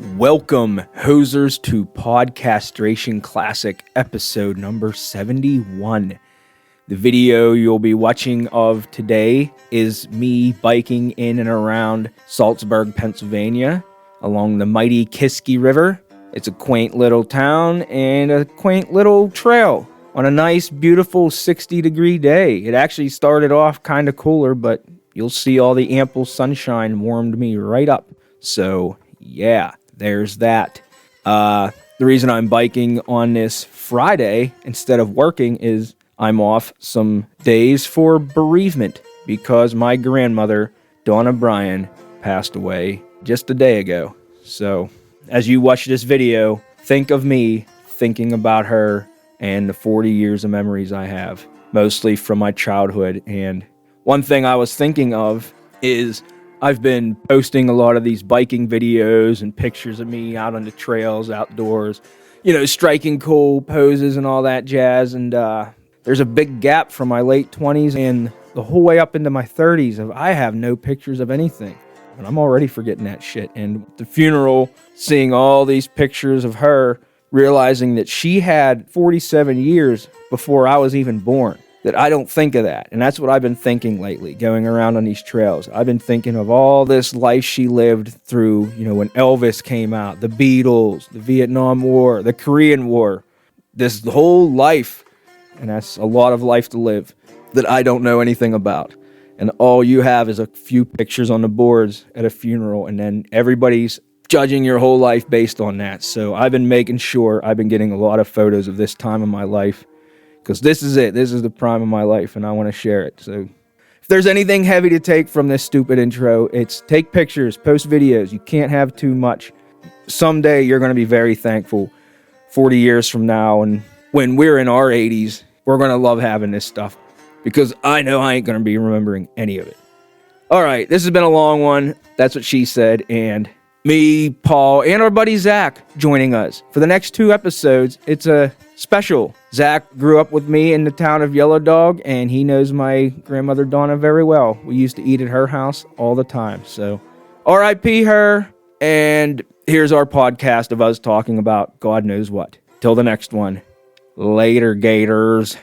Welcome, hosers, to Podcastration Classic, episode number 71. The video you'll be watching of today is me biking in and around Salzburg, Pennsylvania, along the mighty Kiski River. It's a quaint little town and a quaint little trail on a nice, beautiful 60-degree day. It actually started off kind of cooler, but you'll see all the ample sunshine warmed me right up. So, yeah. There's that. The reason I'm biking on this Friday instead of working is I'm off some days for bereavement because my grandmother, Donna Bryan, passed away just a day ago. So as you watch this video, think of me thinking about her and the 40 years of memories I have, mostly from my childhood. And one thing I was thinking of is I've been posting a lot of these biking videos and pictures of me out on the trails, outdoors, striking cool poses and all that jazz. And there's a big gap from my late 20s and the whole way up into my 30s of I have no pictures of anything. And I'm already forgetting that shit. And the funeral, seeing all these pictures of her, realizing that she had 47 years before I was even born. That I don't think of that. And that's what I've been thinking lately, going around on these trails. I've been thinking of all this life she lived through, when Elvis came out, the Beatles, the Vietnam War, the Korean War, this whole life. And that's a lot of life to live that I don't know anything about. And all you have is a few pictures on the boards at a funeral, and then everybody's judging your whole life based on that. So I've been making sure I've been getting a lot of photos of this time of my life. Because this is it. This is the prime of my life, and I want to share it. So if there's anything heavy to take from this stupid intro, it's take pictures, post videos. You can't have too much. Someday you're going to be very thankful 40 years from now, and when we're in our 80s, we're going to love having this stuff. Because I know I ain't going to be remembering any of it. All right, this has been a long one. That's what she said, and me, Paul, and our buddy Zach joining us. For the next 2 episodes, it's a special. Zach grew up with me in the town of Yellow Dog, and he knows my grandmother Donna very well. We used to eat at her house all the time. So, R.I.P. her, and here's our podcast of us talking about God knows what. Till the next one. Later, Gators.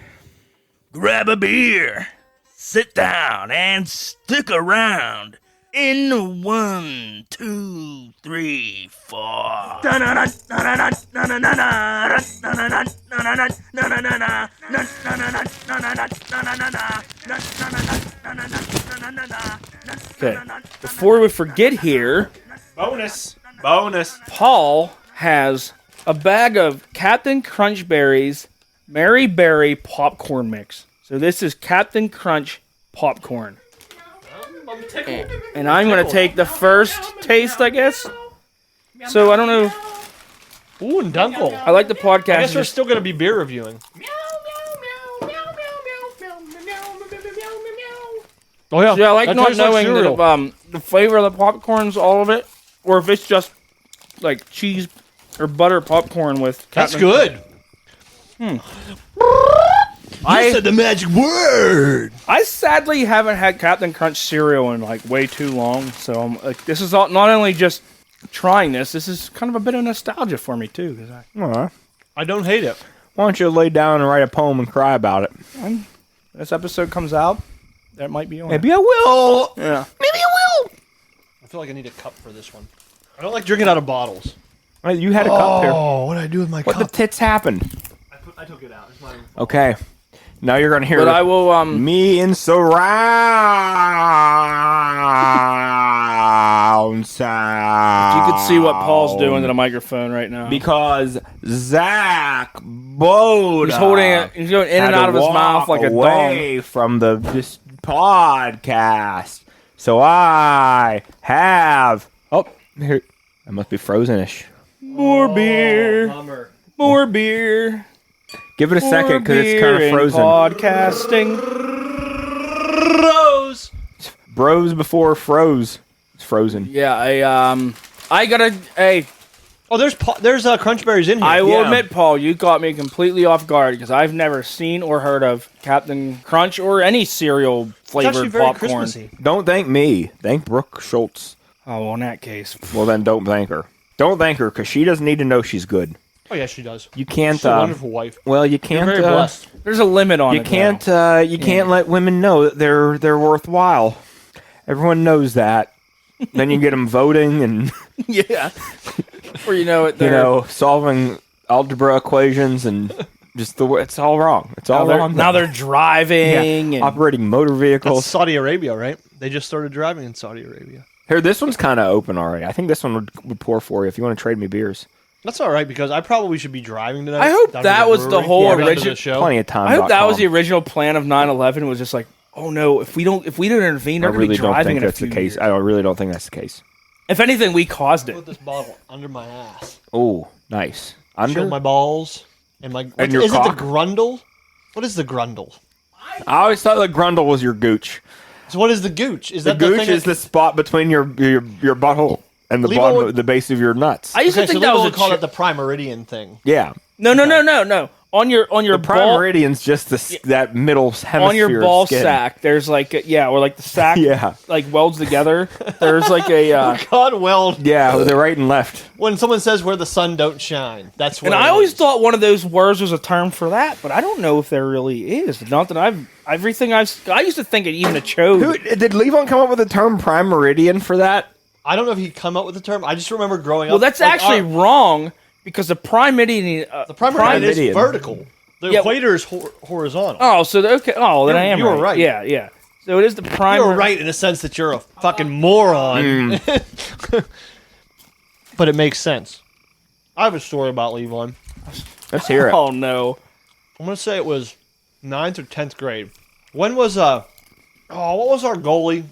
Grab a beer, sit down, and stick around. In 1, 2, 3, 4. Okay, before we forget here, Bonus. Paul has a bag of Captain Crunchberry's Mary Berry popcorn mix. So this is Captain Crunch popcorn. And I'm going to take the first taste, I guess. So, I don't know. Ooh, and Dunkel. I like the podcast. I guess we're still going to be beer reviewing. Oh, yeah. Yeah, I like that not tastes like knowing cereal. that, the flavor of the popcorn's all of it, or if it's just like cheese or butter popcorn with That's Captain good. You said the magic word. I sadly haven't had Captain Crunch cereal in like way too long, so I'm like, this is all, not only just trying this is kind of a bit of nostalgia for me too. Cause I don't hate it. Why don't you lay down and write a poem and cry about it? This episode comes out, that might be on. Maybe I will. Yeah. Maybe I will. I feel like I need a cup for this one. I don't like drinking out of bottles. Wait, you had a cup here. Oh, what did I do with my What cup? the tits happened? I took it out. It's mine. Okay. Now you're gonna hear But I will me in surround sound. you could see what Paul's doing to the microphone right now. Because Zac Pt.1 He's holding it, he's going in and out of his mouth like a away dong. from this podcast. So I have here. I must be frozenish. More beer. Bummer. More beer. Give it a second because it's kind of frozen. Podcasting. Rose. Bros before froze. It's frozen. Yeah, I gotta. Hey, Oh, there's Crunchberries in here. I will Yeah. admit, Paul, you caught me completely off guard because I've never seen or heard of Captain Crunch or any cereal It's flavored actually very popcorn. Christmassy. Don't thank me. Thank Brooke Schultz. Oh, well, in that case, Well, then don't thank her. Don't thank her because she doesn't need to know she's good. Oh yeah, she does. You can't. She's a wonderful wife. Well, you You're can't. very blessed. There's a limit on You it. can't. though. You can't let women know that they're worthwhile. Everyone knows that. Then you get them voting and Yeah. Or solving algebra equations and just it's all wrong. It's all wrong. Now they're driving and operating motor That's vehicles. Saudi Arabia, right? They just started driving in Saudi Arabia. Here, this one's kind of open already. I think this one would pour for you if you want to trade me beers. That's all right because I probably should be driving tonight. I hope down to that was the brewery, whole down to the original- show. Plenty of time. I hope that was the original plan of 9/11 was just like, oh no, if we don't intervene, I they're going to really be don't driving think in a that's the few case. years. I really don't think that's the case. If anything, we caused it. Put this bottle under my ass. Oh, nice. Show Under. my balls and my. And your is it cock? the grundle? What is the grundle? I always thought the grundle was your gooch. So what is the gooch? Is The that the gooch thing is that, the spot between your butthole and the Leave bottom, it- of the base of your nuts. I used to Okay, so think that we was would a call it the primeridian thing. Yeah. No. On your The prime ball, meridian's just that middle hemisphere on your ball of skin. sack, there's like or like the sack Yeah. like welds together. There's like a God, well, Yeah, the right and left. when someone says where the sun don't shine, that's where. and it I always is. thought one of those words was a term for that, but I don't know if there really is. Not that I used to think it even a chode. Who did Levon come up with the term prime meridian for that? I don't know if he come up with the term. I just remember growing Well, up. that's like, actually wrong because the prime meridian. the primeridian is meridian. vertical. The Yeah, equator is horizontal. Oh, so okay. Oh, then I am. You were right. right. Yeah. So it is the prime. You're right in the sense that you're a fucking moron. But it makes sense. I have a story about Levon. Let's hear it. Oh no. I'm gonna say it was 9th or 10th grade. When was what was our goalie?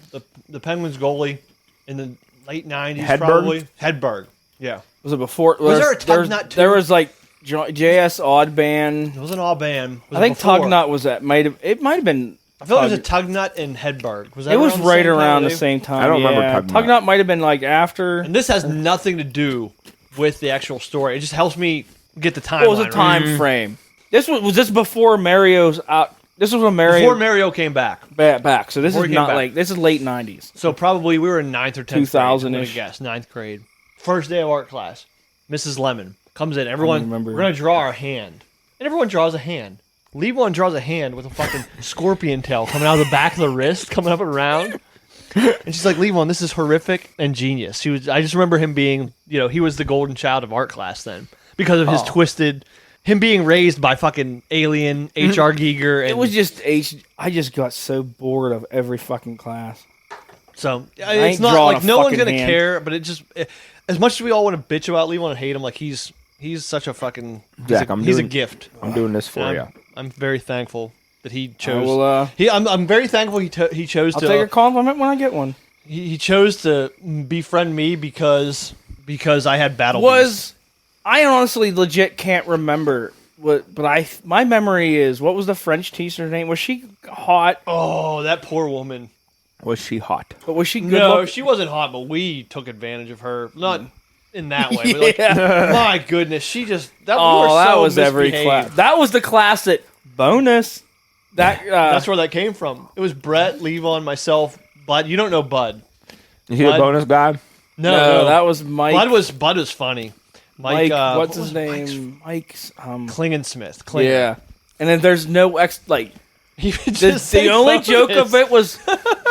The Penguins goalie in the late 90s, Hedberg? probably. Hedberg. Yeah. Was it before? Was there a Tug Nut too? There was like JS Oddband. It wasn't all band. Was I it think before? Tug Nut was that. It might have been. I feel like it was a Tug Nut and Hedberg. Was that It was around the right same time, around the Dave? same time. I don't remember yeah. Tug Nut. Tug Nut might have been like after. And this has nothing to do with the actual story. It just helps me get the timeline. What was the right? time frame? This was this before Mario's out. This was when Mario Before Mario came back. back. So this Before is he came not back. like this is late '90s. So probably we were in 9th or 10th 2000-ish. grade. I'm gonna guess 9th grade. First day of art class. Mrs. Lemon comes in. Everyone, remember. we're gonna draw our hand, and everyone draws a hand. Levon draws a hand with a fucking scorpion tail coming out of the back of the wrist, coming up and around. And she's like, Levon, this is horrific and genius. I just remember him being, he was the golden child of art class then because of his twisted. Him being raised by fucking alien H.R. Giger. And It was just I just got so bored of every fucking class. So it's ain't not drawing like a no one's fucking gonna hand. care, but as much as we all want to bitch about Levon and hate him, like he's such a fucking Zach, he's a gift. I'm doing this for And you. I'm very thankful that he chose. will, I'm very thankful he chose I'll to take a compliment when I get one. he chose to befriend me because I had battle beast. I honestly legit can't remember what, but my memory is what was the French teacher's name? Was she hot? Oh, that poor woman. Was she hot? But was she good? No, looking? she wasn't hot, but we took advantage of her. Not in that way. But like, Yeah. my goodness, she just that. we Oh, were that so was every misbehaved. class. That was the class that bonus. That That's where that came from. It was Brett, Levon, myself, Bud. You don't know Bud. Is he the Bud- bonus guy? no, that was Mike. Bud was funny. Mike, What's what his was name? Mike's. Klingensmith. Yeah, and then there's no He would The, just say the only bonus. joke of it was,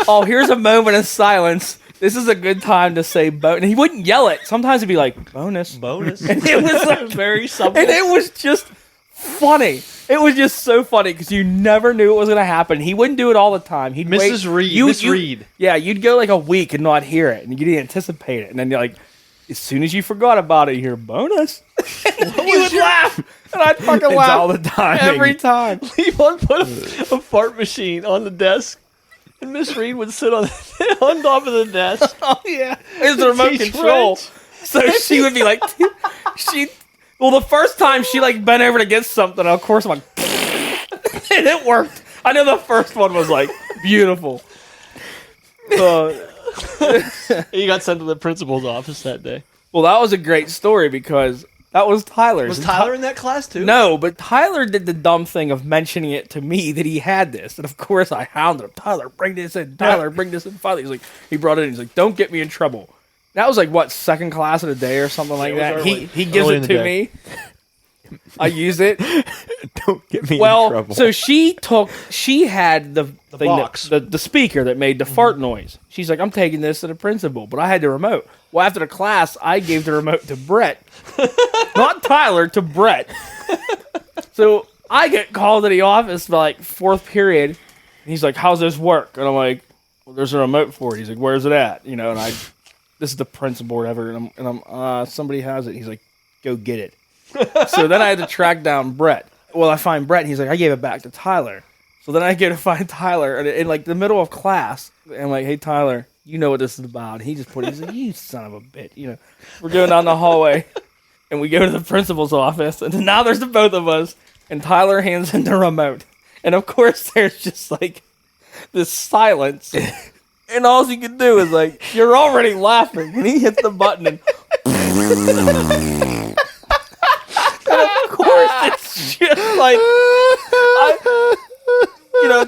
oh, here's a moment of silence. This is a good time to say bonus. And he wouldn't yell it. Sometimes he'd be like, bonus. bonus. And it was like, very subtle. and it was just funny. It was just so funny because you never knew it was going to happen. He wouldn't do it all the time. He'd wait. Mrs. Reed. You- Miss you- Reed. Yeah, you'd go like a week and not hear it. And you didn't anticipate it. And then you're like, as soon as you forgot about it, you hear bonus. And you would laugh. And I'd fucking It's laugh all the time. every time. Levon put a fart machine on the desk, and Miss Reed would sit on on top of the desk. Oh yeah, it's the remote Teach control. French. So she would be like, well, the first time she like bent over to get something, and of course I'm like, and it worked. I know the first one was like beautiful. He got sent to the principal's office that day. Well, that was a great story because that was Tyler's. Was And Tyler in that class too? No, but Tyler did the dumb thing of mentioning it to me that he had this, and of course I hounded him. Tyler, bring this in. Tyler, bring this in. Finally, he brought it in. He's like, don't get me in trouble. That was like what, second class of the day or something like Yeah, it that. was early- He gives early it in the to day. me. I use it. Don't get me in trouble. So she had the thing box. the speaker that made the fart noise. She's like, I'm taking this to the principal, but I had the remote. Well, after the class, I gave the remote to Brett. Not Tyler, to Brett. So I get called to the office by like fourth period. And he's like, how's this work? And I'm like, well, there's a remote for it. He's like, where's it at? You know, and this is the principal or whatever. And I'm somebody has it. He's like, go get it. So then I had to track down Brett. Well, I find Brett, and he's like, I gave it back to Tyler. So then I go to find Tyler, and in like the middle of class, I'm like, hey, Tyler, you know what this is about. And he's like, you son of a bitch. You know, we're going down the hallway, and we go to the principal's office, and now there's the both of us, and Tyler hands him the remote. And of course, there's just like this silence. And all he can do is like, you're already laughing. And he hits the button, and of course, it's just like,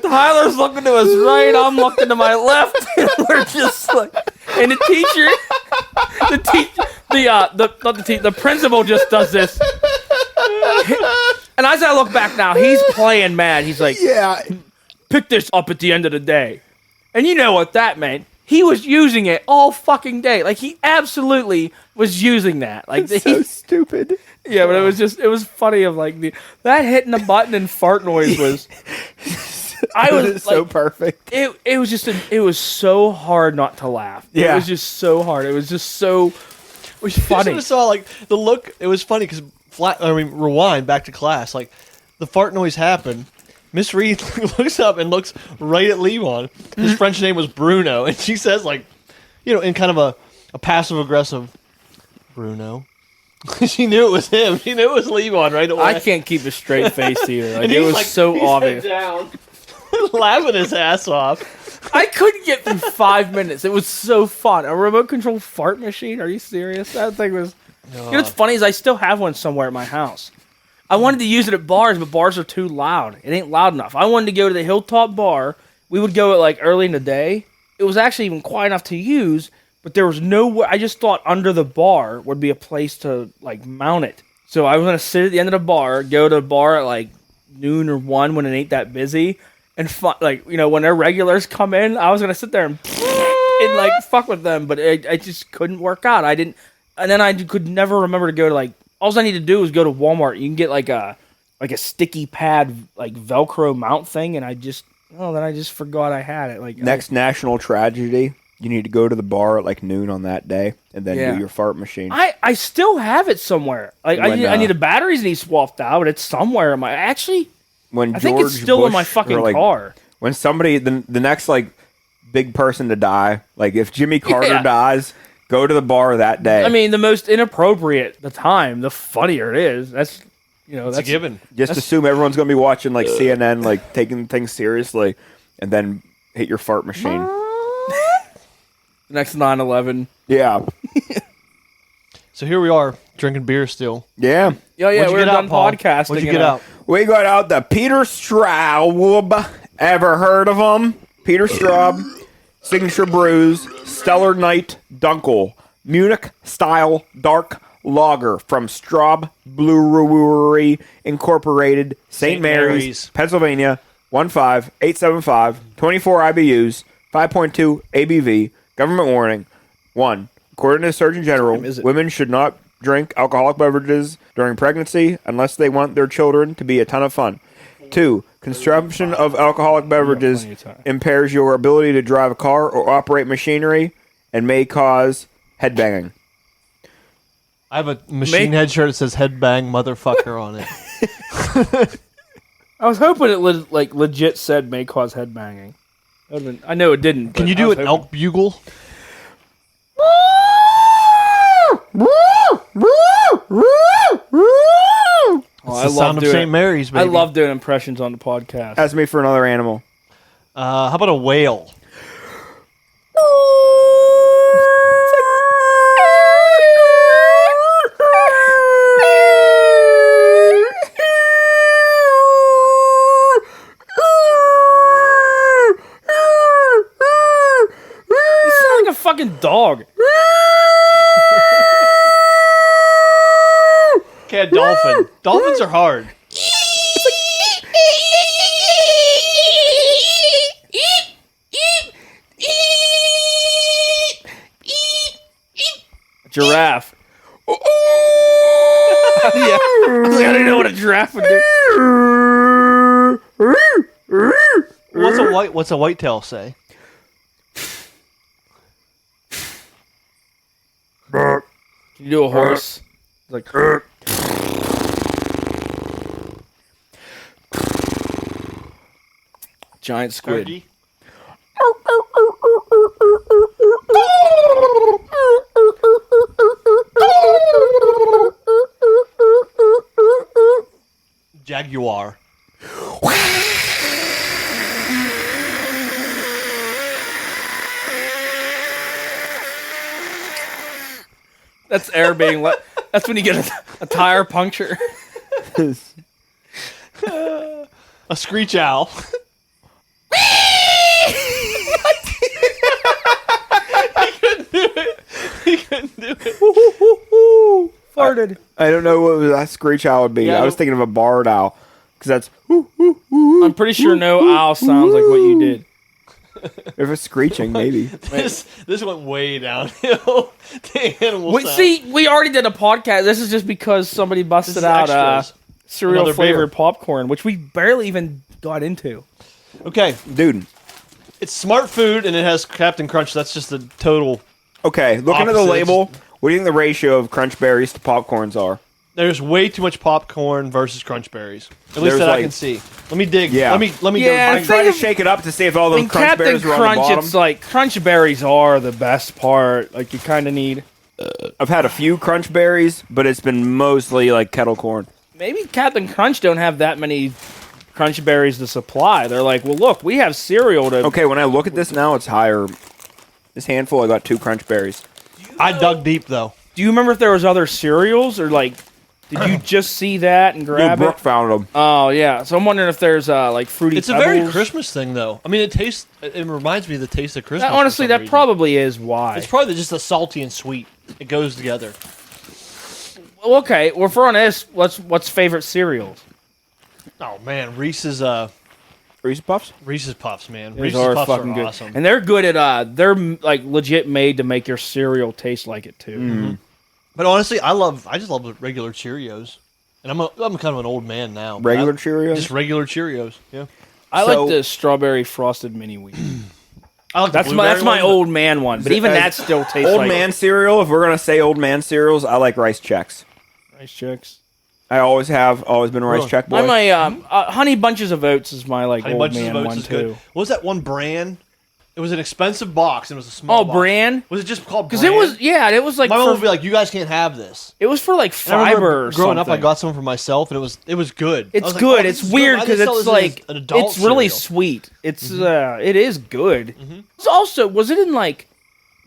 Tyler's looking to his right, I'm looking to my left, and we're just like, and the principal just does this. And as I look back now, he's playing mad. He's like, yeah. pick this up at the end of the day. And you know what that meant. He was using it all fucking day. Like, he absolutely was using that. Like, So stupid. yeah, but it was funny of like that hitting the button and fart noise was. I was so like, perfect. It was just it was so hard not to laugh. Yeah. It was just so hard. It was just so funny. You saw like the look. It was funny because rewind back to class. Like the fart noise happened. Miss Reed looks up and looks right at Levon. His French name was Bruno, and she says like, in kind of a passive aggressive, Bruno. She knew it was him. She knew it was Levon right away. I can't keep a straight face either. Like, And it he's was like, so he's obvious. head down, laughing his ass off. I couldn't get through 5 minutes. It was so fun. A remote control fart machine? Are you serious? That thing was. You know what's funny is I still have one somewhere at my house. I wanted to use it at bars, but bars are too loud. It ain't loud enough. I wanted to go to the Hilltop Bar. We would go at like early in the day. It was actually even quiet enough to use, but there was nowhere. I just thought under the bar would be a place to like mount it. So I was gonna sit at the end of the bar, go to the bar at like noon or 1 when it ain't that busy, and when their regulars come in, I was gonna sit there and like fuck with them, but I just couldn't work out. I didn't, and then I could never remember to go to like. All I need to do is go to Walmart. You can get like a sticky pad, like Velcro mount thing, and then I just forgot I had it. Like Next national tragedy, you need to go to the bar at like noon on that day, and then Yeah. do your fart machine. I still have it somewhere. Like I need the batteries need swapped out, but it's somewhere in my When I think it's George still in my Bush, fucking or, like, car. When somebody, the next like big person to die, like if Jimmy Carter Yeah. dies, go to the bar that day. I mean, the most inappropriate the time, the funnier it is. That's It's a given. just assume everyone's gonna be watching like CNN, like taking things seriously, and then hit your fart machine. next 9/11. Yeah, So here we are drinking beer still. yeah. Yeah, What'd you we're get done out, Paul? podcasting. What'd you and, get out? We got out the Peter Straub. Ever heard of him? Peter Straub, Signature Brews, Stellar Night Dunkel, Munich Style Dark Lager from Straub Brewery Incorporated, St. Mary's, Pennsylvania, 15875, 24 IBUs, 5.2 ABV. Government warning. 1. According to the Surgeon General, Is it? women should not drink alcoholic beverages during pregnancy unless they want their children to be a ton of fun. 2. Consumption of alcoholic beverages plenty of time. impairs your ability to drive a car or operate machinery and may cause headbanging. I have a machine head shirt that says "Headbang Motherfucker" on it. I was hoping it legit said may cause headbanging. I know it didn't. Can but you I do was an hoping- elk bugle? Oh, It's the sound of St. Mary's, I baby. love doing impressions on the podcast. Ask me for another animal. How about a whale? You sound like a fucking dog. Okay, a dolphin. Dolphins are hard. Giraffe. Yeah, I didn't know what a giraffe would do. What's a whitetail say? Can you do a horse? Like giant squid. Turkey? Jaguar. That's air being let. That's when you get a tire puncture. A screech owl. He couldn't do it. Farted. I don't know what that screech owl would be. Yeah, I was thinking of a barred owl because that's I'm pretty sure no owl sounds like what you did. if it's screeching, maybe. This went way downhill. The animal Wait, sound. see, we already did a podcast. This is just because somebody This busted is out extras. cereal Another flavored beer. popcorn, which we barely even got into. Okay, Dude. it's smart food and it has Captain Crunch. That's just the total. Okay, looking at the Opposite, label, what do you think the ratio of Crunch Berries to popcorns are? There's way too much popcorn versus Crunch Berries. At least There's that I like- can see. Let me dig. Yeah. Let me Yeah, go. I'm trying to shake it up to see if all I those mean, Crunch Captain Berries are on the Crunch, bottom. it's like Crunch Berries are the best part. Like you kind of need. I've had a few Crunch Berries, but it's been mostly like kettle corn. Maybe Captain Crunch don't have that many Crunch Berries to supply. They're like, well, look, we have cereal to. Okay, when I look at this now, it's higher. This handful, I got 2 Crunch Berries. I dug deep though. Do you remember if there was other cereals or like? Did you just see that and Dude, grab Brooke it? found them. Oh yeah. So I'm wondering if there's like fruity. It's a Pebbles. very Christmas thing though. I mean, it tastes. It reminds me of the taste of Christmas. That, honestly, for some that reason. probably is why. It's probably just a salty and sweet. It goes together. Well, okay, well, if we're on this, what's favorite cereals? Oh man, Reese's Reese's Puffs? Reese's Puffs, man. These Reese's are Puffs fucking are good, awesome. and they're good at they're like legit made to make your cereal taste like it too. Mm-hmm. But honestly, I just love regular Cheerios, and I'm kind of an old man now. but Regular I- Cheerios? just regular Cheerios. Yeah, I So- like the strawberry frosted mini wheat. I like the That's my blueberry that's my one, old man one, but even that still tastes Old like man cereal, if we're going to say old man cereals, I like Rice Chex. Rice Chicks. I always have, always been a Rice Really? Check boy. My Honey Bunches of Oats is my like Honey old Bunches man of Oats one is too. good. What was that one brand? It was an expensive box, and it was a small. Oh, box. bran? Was it just called? Because it was it was like My mom for, would be like, "You guys can't have this." it was for like And I remember fiber. Or growing up, I something. got some for myself, and it was good. I It's was like, good. "Oh, It's this is weird Why they because sell it's this as like an adult it's really cereal?" sweet. It's it is good. It's also was it in like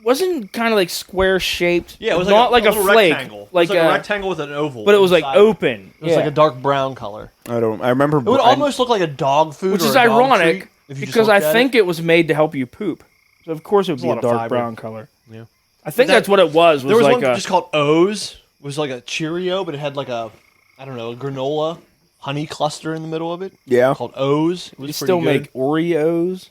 wasn't kind of like square shaped. Yeah, it was not like a little flake, rectangle. It like was like a rectangle with an oval. but it was like inside. open. It was like a dark brown color. I remember. It would almost look like a dog food, which or is a dog ironic treat if you just because I looked at think it was made to help you poop. So of course it would There's be a a lot of dark fiber. brown color. Yeah. I think that- that's what it was. There was like one a, just called O's. It was like a Cheerio, but it had like a, I don't know, a granola honey cluster in the middle of it. Yeah. Called O's. It was you pretty still good. make Oreos.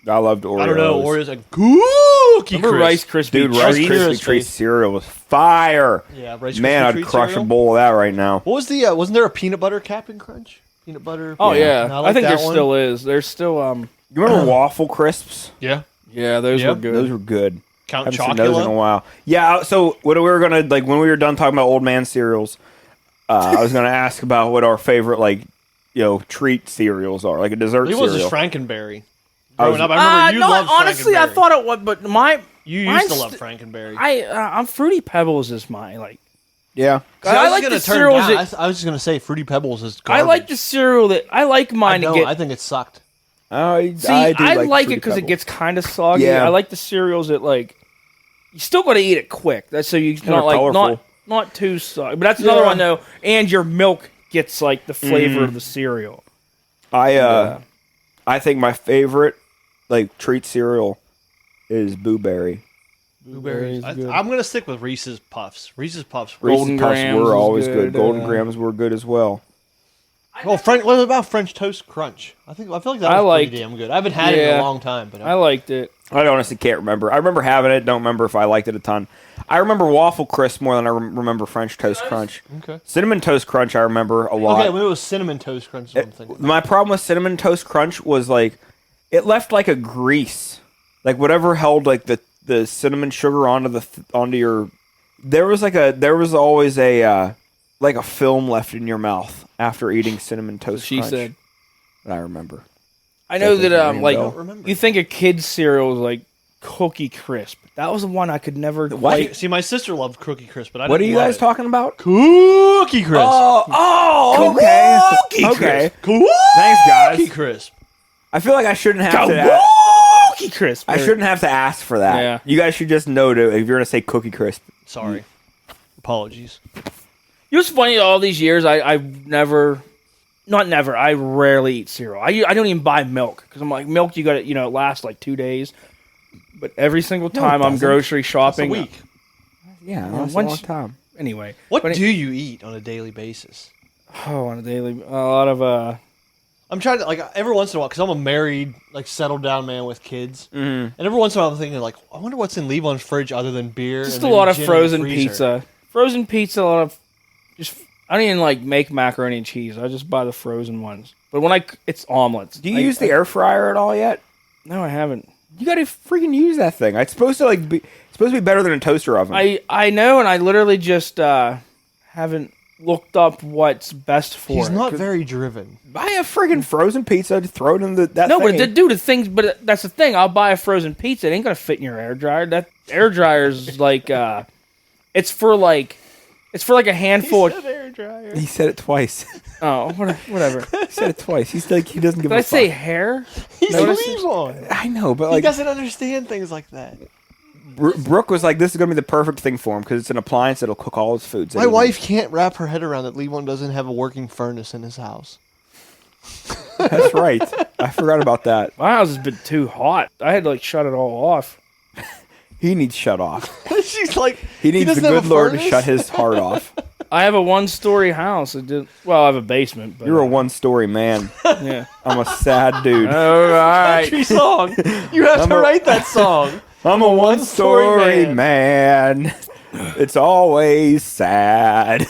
I loved Oreos. I don't know, Oreos like cookie Remember crisp. Rice Krispie Dude, treats? Rice Krispie Krispie treats. Treats cereal was fire. Yeah, Rice Man, Krispie I'd treat crush cereal. a bowl of that right now. What was the? Wasn't there a peanut butter Captain Crunch? Peanut butter. Oh yeah, No, I, like think there that one. still is. There's still You remember waffle crisps? Yeah. yeah, those Yep. were good. Those were good. Count Haven't seen those in a Chocula. while. Yeah. So what we were gonna like when we were done talking about old man cereals, I was gonna ask about what our favorite treat cereals are, like a dessert It was cereal. just Frankenberry. I was- Growing up, I remember you no, loved honestly, I Frankenberry. thought it was, but You used mine's to love st- Frankenberry. I'm Fruity Pebbles is my like. Yeah. See, I was like gonna the turn cereals down- that- I was just gonna say Fruity Pebbles is. I Garbage. like the cereal that I like I mine to don't. get. I think it sucked. See, I do I like Fruity it because it Pebbles. gets kind of soggy. Yeah. I like the cereals that like you still got to eat it quick. That's so you Kinda not like colorful. not too soggy. But that's another Yeah. one though. And your milk gets like the flavor of the cereal. I think my favorite like treat cereal is Boo Berry. Blueberries. good. I'm gonna stick with Reese's Puffs. Reese's Puffs. Golden Reese's Puffs Grams were was always good, good. Golden uh, Grams were good as well. Well, what about French Toast Crunch? I feel like that was pretty damn good. I haven't had it in a long time, but I liked it. I honestly can't remember. I remember having it. Don't remember if I liked it a ton. I remember Waffle Crisp more than I remember French Toast Crunch. Okay. Cinnamon Toast Crunch I remember a lot. Okay, when it was Cinnamon Toast Crunch, is what I'm thinking. My problem with Cinnamon Toast Crunch was like it left like a grease, like whatever held like the cinnamon sugar onto your. There was always a like a film left in your mouth after eating Cinnamon Toast She Crunch. said. That I remember. I know That that doesn't ring a like bell. remember. you think a kid's cereal is like Cookie Crisp. That was the one I could never quite. See, my sister loved Cookie Crisp, but I What are didn't you love guys it. talking about? Cookie Crisp. Okay. Cookie Okay. Cookie Thanks, guys. Crisp. I feel like I shouldn't have to. Cookie Crisp. I shouldn't have to ask for that. Yeah. You guys should just know if you're gonna say Cookie Crisp. Sorry. Apologies. It was funny all these years. I rarely eat cereal. I don't even buy milk because I'm like milk. You got it. It lasts like 2 days. But every single time I'm doesn't. grocery shopping, That's a week. Yeah, Well, that's a once- long time. Anyway, What but do you eat on a daily basis? on a daily, a lot of I'm trying to, like, every once in a while, because I'm a married, like, settled down man with kids. Mm-hmm. And every once in a while I'm thinking, like, I wonder what's in Levon's fridge other than beer. just and a maybe lot of gin in the frozen freezer. pizza. Frozen pizza. A lot of just. I don't even like make macaroni and cheese. I just buy the frozen ones. But when it's omelets. Do you use the air fryer at all yet? No, I haven't. You gotta freaking use that thing. It's supposed to be better than a toaster oven. I know, and I literally just haven't looked up what's best for He's it. not very driven. Buy a freaking frozen pizza, throw it in that No, thing. but dude, the things. But that's the thing. I'll buy a frozen pizza. It ain't gonna fit in your air dryer. That air dryer's like, it's for like a handful. of... air dryer. He said it twice. Oh, whatever. He said it twice. He's like he doesn't give Did a I say fuck. hair? He's No, Levon. I know, but He like doesn't understand things like that. Brooke was like, this is gonna be the perfect thing for him because it's an appliance that'll cook all his foods. My wife can't wrap her head around that Levon doesn't have a working furnace in his house. That's right. I forgot about that. My house has been too hot. I had to like shut it all off. He needs shut off. She's like, He needs the doesn't have good a Lord to furnace? shut his heart off. I have a 1-story house. I have a basement. But, You're a one-story man. yeah. I'm a sad dude. All right. country song. You have to write that song. I'm a one-story man. It's always sad.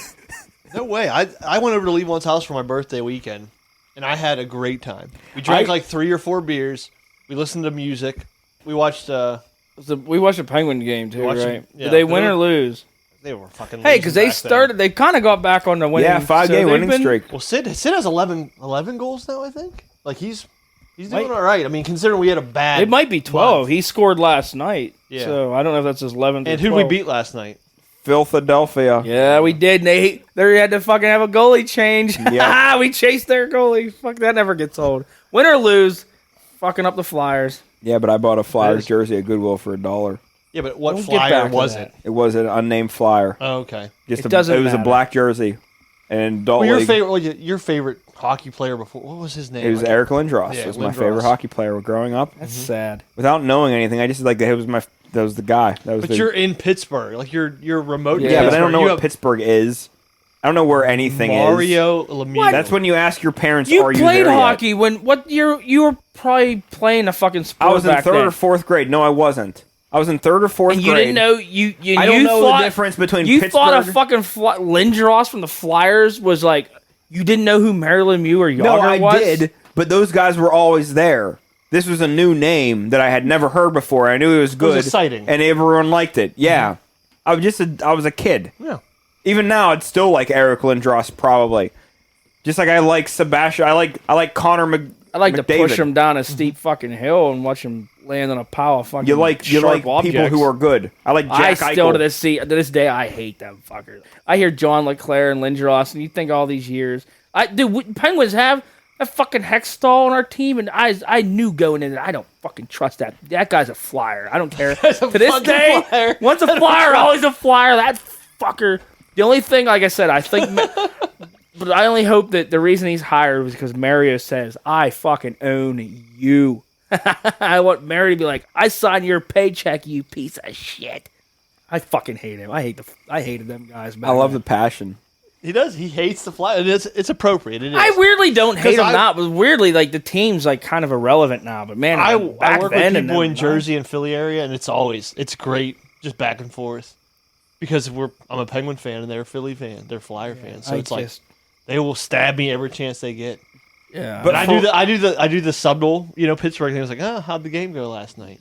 No way. I went over to Levon's house for my birthday weekend, and I had a great time. We drank like 3 or 4 beers. We listened to music. We watched. We watched a Penguin game too, watched right? it, yeah. Did they win or lose? They were fucking. Hey, because they started. They kind of got back on the winning. Yeah, 5-game winning streak. Well, Sid has 11 goals now. I think. Like he's doing all right. I mean, considering we had a bad. It might be 12. month. He scored last night. Yeah. So I don't know if that's his 11th. And or who did we 12th. beat last night? Philadelphia. Yeah, we did. They had to fucking have a goalie change. Yep. We chased their goalie. Fuck, that never gets old. Win or lose, fucking up the Flyers. Yeah, but I bought a Flyers jersey at Goodwill for $1. Yeah, but what We'll get back flyer to was that. it? It was an unnamed flyer. Oh, okay. It doesn't It was a matter. black jersey. And adult Well, league, your favorite hockey player before? What was his name? it was Eric Lindros. Yeah, was my Lindros. favorite hockey player growing up. That's sad. Without knowing anything, I just like that was the guy. That was But the, you're in Pittsburgh. Like you're remote. in Yeah, but I don't know You what have Pittsburgh is. I don't know where anything is. Mario Lemieux. That's when you ask your parents, You are you played there yet? hockey what year? You were probably playing a fucking sport I was in back 3rd then. or 4th grade. No, I wasn't. I was in 3rd or 4th And grade. you didn't know you. I don't you know thought, the difference between You Pittsburgh. thought a fucking Lindros from the Flyers was like. You didn't know who Marilyn Lemieux or Yager No, I was? did, but those guys were always there. This was a new name that I had never heard before. I knew it was good, exciting. and everyone liked it. Yeah, I was a kid. Yeah. Even now, I'd still like Eric Lindros probably. Just like I like Sebastian, I like Connor I like McDavid. to push him down a steep fucking hill and watch him land on a pile of fucking You like sharp people objects. who are good. I like Jack I still Eichel. to this day I hate them fuckers. I hear John LeClaire and Lindros, and you think all these years, Penguins have a fucking Hextall on our team, and I knew going in that I don't fucking trust that. That guy's a flyer. I don't care. To this fucking day, flyer. once a flyer, always a flyer. That fucker. The only thing, like I said, I think. But I only hope that the reason he's hired was because Mario says, I fucking own you. I want Mary to be like, I signed your paycheck, you piece of shit. I fucking hate him. I hated them guys. I love the passion. He does. He hates the fly. It's appropriate. It is. I weirdly don't hate him 'Cause now, but weirdly, like, the team's, like, kind of irrelevant now. But, man, I back work then with and people them, in Jersey and Philly area, and it's great, just back and forth. Because I'm a Penguin fan, and they're a Philly fan. They're Flyer fans. So like, they will stab me every chance they get. Yeah. But I do the subtle, Pittsburgh thing. I was like, how'd the game go last night?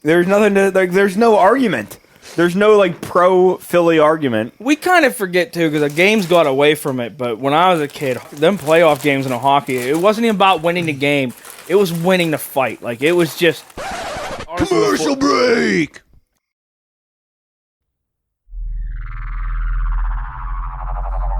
There's nothing to, like, there's no argument. There's no, like, pro-Philly argument. We kind of forget, too, because the games got away from it. But when I was a kid, them playoff games in a hockey, it wasn't even about winning the game. It was winning the fight. Like, it was just... Commercial break!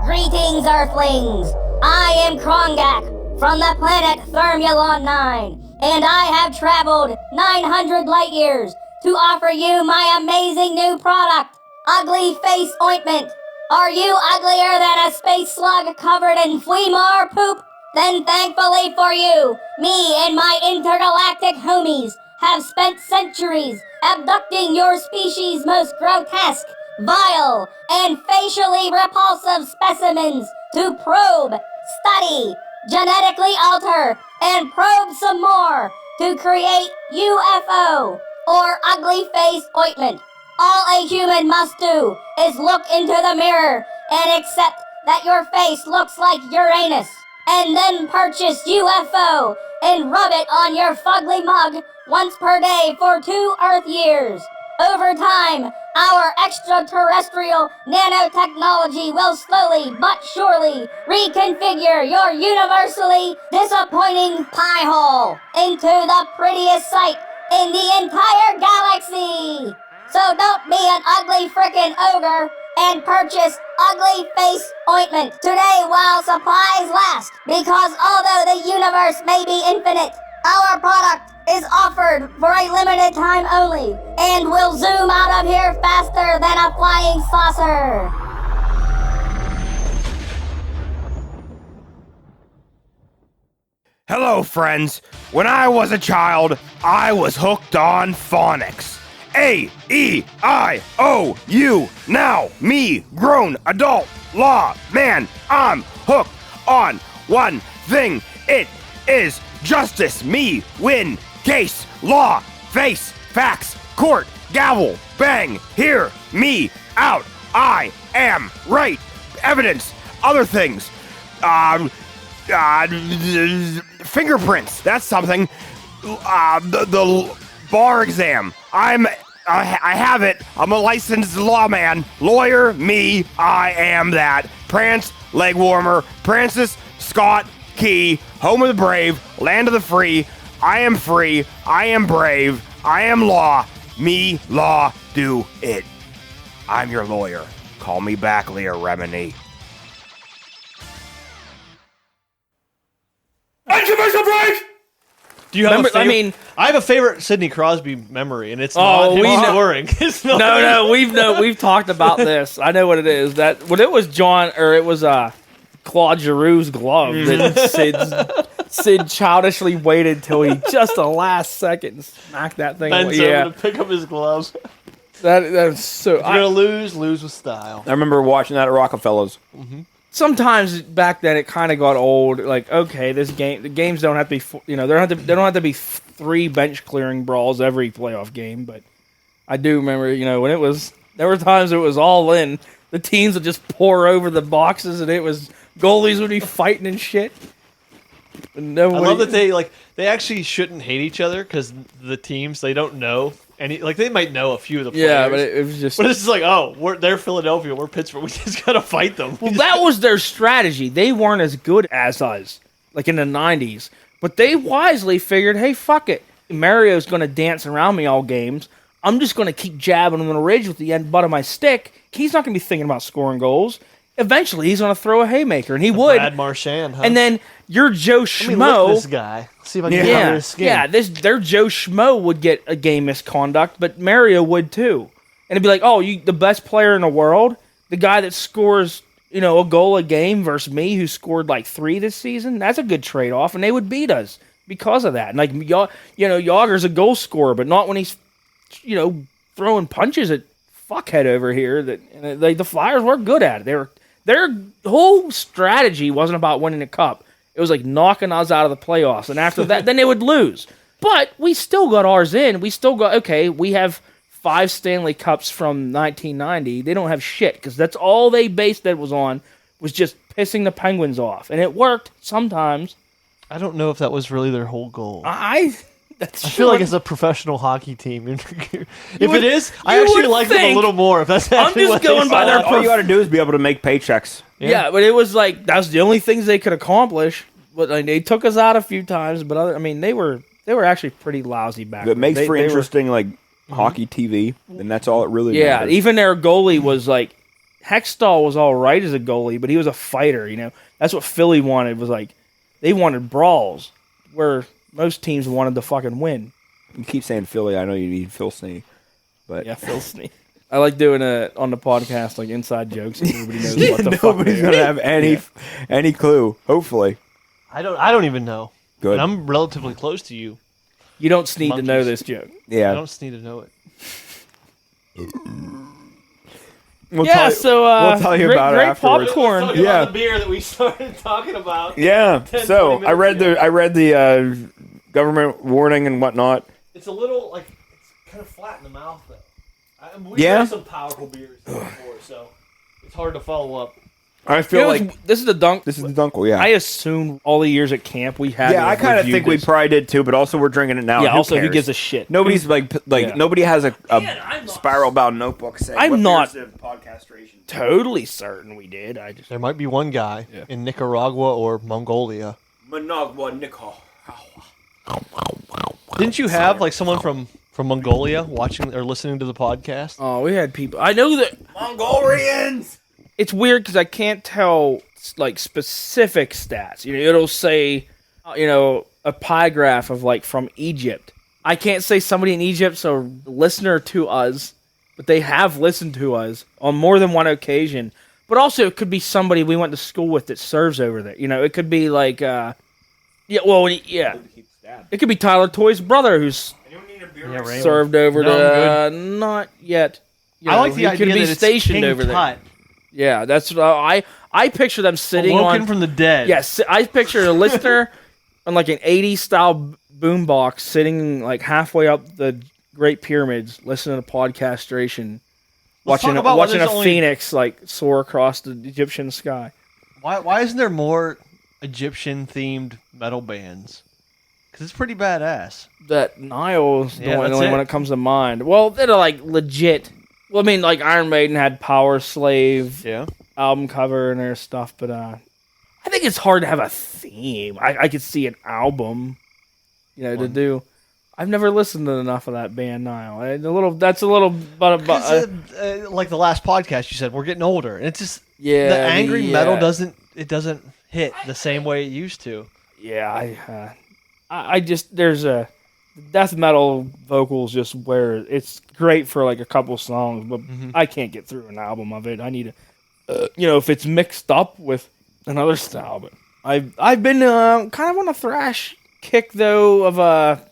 Greetings, Earthlings! I am Krongak from the planet Thermulon 9, and I have traveled 900 light years to offer you my amazing new product, Ugly Face Ointment. Are you uglier than a space slug covered in Fleamar poop? Then thankfully for you, me and my intergalactic homies have spent centuries abducting your species' most grotesque, vile, and facially repulsive specimens to probe, study, genetically alter, and probe some more to create UFO or ugly face ointment. All a human must do is look into the mirror and accept that your face looks like Uranus, and then purchase UFO and rub it on your fugly mug once per day for 2 Earth years. Over time, our extraterrestrial nanotechnology will slowly but surely reconfigure your universally disappointing pie hole into the prettiest sight in the entire galaxy. So don't be an ugly frickin' ogre and purchase Ugly Face Ointment today while supplies last, because although the universe may be infinite, our product is offered for a limited time only and will zoom out of here faster than a flying saucer. Hello, friends. When I was a child, I was hooked on phonics. A-E-I-O-U. Now, me, grown, adult, law, man, I'm hooked on one thing. It is justice. Me, win, case, law, face, facts, court, gavel, bang, hear me out. I am right. Evidence, other things. Fingerprints, that's something. The bar exam. I have it. I'm a licensed lawman. Lawyer, me, I am that. Prance, leg warmer. Francis Scott Key, home of the brave, land of the free. I am free. I am brave. I am law. Me, law, do it. I'm your lawyer. Call me back, Leah Remini. Commercial break! Do you have Remember- a favorite? I mean- I have a favorite Sidney Crosby memory, and it's Oh, not him we know- scoring. It's not No, we've talked about this. I know what it is. That when it was Claude Giroux's glove that Sid childishly waited till he just the last second smacked that thing bends away. over to pick up his gloves. That was so. If you're gonna lose with style. I remember watching that at Rockefeller's. Sometimes back then it kind of got old. Like, okay, the games don't have to be, they don't have to be 3 bench clearing brawls every playoff game. But I do remember, when there were times it was all in. The teams would just pour over the boxes, and goalies would be fighting and shit. And I love that they actually shouldn't hate each other because the teams, they don't know any, they might know a few of the players. Yeah, but it was just. But it's just they're Philadelphia, we're Pittsburgh. We just gotta fight them. Well, that was their strategy. They weren't as good as us, like in the 90s. But they wisely figured, hey, fuck it. Mario's going to dance around me all games. I'm just going to keep jabbing him in the ridge with the end butt of my stick. He's not going to be thinking about scoring goals. Eventually, he's going to throw a haymaker, and he would. Brad Marchand, huh? And then your Joe Let me look Schmo. this guy. See if I can get under his skin. Their Joe Schmo would get a game misconduct, but Mario would too. And it'd be like, oh, you the best player in the world, the guy that scores, a goal a game versus me who scored 3 this season. That's a good trade-off, and they would beat us. because of that. And like Yager's a goal scorer, but not when he's throwing punches at fuckhead over here. That like the Flyers weren't good at it. Their whole strategy wasn't about winning a cup. It was like knocking us out of the playoffs, and after that, then they would lose. But we still got ours in. We still got we have 5 Stanley Cups from 1990. They don't have shit because that's all they based that was on was just pissing the Penguins off, and it worked sometimes. I don't know if that was really their whole goal. I feel like it's a professional hocky team. If it is, I actually like them a little more. If that's I'm actually just what going by their. All you got to do is be able to make paychecks. Yeah, but it was like that's the only things they could accomplish. But like, they took us out a few times, but they were actually pretty lousy back. It makes for interesting hockey TV, and that's all it really. Yeah, matters. even their goalie was like Hextall was all right as a goalie, but he was a fighter. That's what Philly wanted. Was like they wanted brawls, where most teams wanted to fucking win. You keep saying Philly. I know you need Phil Snee, but Yeah, Phil Snee. I like doing it on the podcast, like inside jokes. And everybody knows what the fuck. Nobody's gonna have any clue. Hopefully, I don't even know. Good. And I'm relatively close to you. You don't need to know Monkeys. this joke. yeah. I don't just need to know it. We'll Yeah, we'll tell you great, about it great afterwards. popcorn. Yeah. the beer that we started talking about. Yeah. 10, So 20 I read minutes the government warning and whatnot. It's a little it's kind of flat in the mouth though. We've Yeah? had some powerful beers before, so it's hard to follow up. I feel like this is the dunk. this is the Dunkel. Yeah. I assume all the years at camp we had. I kind of think we probably did too, but also we're drinking it now. Yeah. Also, who cares? gives a shit? Nobody's Yeah. nobody has a I'm not- spiral bound notebook saying. I'm what not- beer's the podcastration. Totally certain we did. I just There might be one guy in Nicaragua or Mongolia. Managua Nickel. Didn't you have someone from Mongolia watching or listening to the podcast? we had people. I know that Mongolians. it's weird because I can't tell specific stats. It'll say a pie graph of from Egypt. I can't say somebody in Egypt's a listener to us, but they have listened to us on more than one occasion. But also, it could be somebody we went to school with that serves over there. It could be it could be Tyler Toy's brother who's Raymond. served over No, to not yet. I like the he idea could be that it's stationed King over there. Tut, Yeah, that's what I picture them sitting awoken on. from the dead. Yes, I picture a listener on an 80s style boombox sitting halfway up the Great Pyramids, listening to podcastration, Let's watching talk about watching why a there's only- phoenix soar across the Egyptian sky. Why isn't there more Egyptian themed metal bands? Because it's pretty badass. That Nile's Yeah, the that's only it. one that comes to mind. Well, they're legit. Well, I mean, Iron Maiden had Power Slave Yeah. album cover and their stuff, but I think it's hard to have a theme. I could see an album, to do. I've never listened to enough of that band, Nile. That's a little, but Like the last podcast you said, we're getting older, and it's just yeah, the angry metal doesn't hit the same way it used to. Yeah, I just there's a death metal vocals just where it's great for a couple songs, but I can't get through an album of it. I need to, if it's mixed up with another style. But I've been kind of on a thrash kick though.